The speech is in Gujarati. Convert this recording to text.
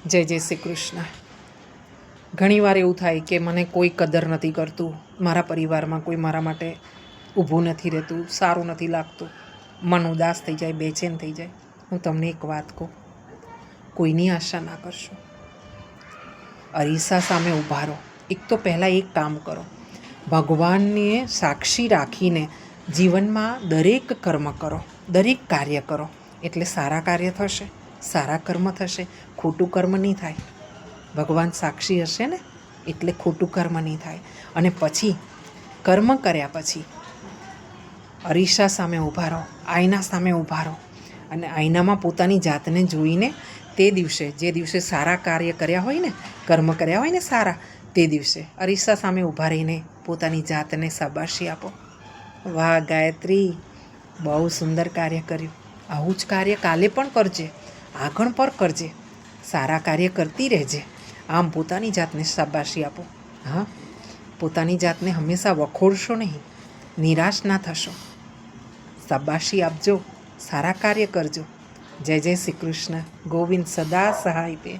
જય જય શ્રી કૃષ્ણ. ઘણીવાર એવું થાય કે મને કોઈ કદર નથી કરતું, મારા પરિવારમાં કોઈ મારા માટે ઊભું નથી રહેતું, સારું નથી લાગતું, મન ઉદાસ થઈ જાય, બેચેન થઈ જાય. હું તમને એક વાત કહું, કોઈની આશા ના કરશો. અરીસા સામે ઊભા રહો. એક તો પહેલાં એક કામ કરો, ભગવાનને સાક્ષી રાખીને જીવનમાં દરેક કર્મ કરો, દરેક કાર્ય કરો, એટલે સારા કાર્ય થશે, સારા કર્મ થશે, ખોટું કર્મ નહીં થાય. ભગવાન સાક્ષી હશે ને એટલે ખોટું કર્મ નહીં થાય. અને પછી કર્મ કર્યા પછી અરીસા સામે ઊભા રહો, આઈના સામે ઊભા રહો અને આઈનામાં પોતાની જાતને જોઈને તે દિવસે, જે દિવસે સારા કાર્ય કર્યા હોય ને, કર્મ કર્યા હોય ને સારા, તે દિવસે અરીસા સામે ઊભા રહીને પોતાની જાતને શાબાશી આપો. વાહ ગાયત્રી, બહુ સુંદર કાર્ય કર્યું. આવું જ કાર્ય કાલે પણ કરજે, આગળ પર કરજે, સારા કાર્ય કરતી રહેજે. આમ પોતાની જાતને શાબાશી આપો. હા, પોતાની જાતને હંમેશા વખોડશો નહીં, નિરાશ ના થશો. શાબાશી આપજો, સારા કાર્ય કરજો. જય જય શ્રી કૃષ્ણ. ગોવિંદ સદા સહાય પે.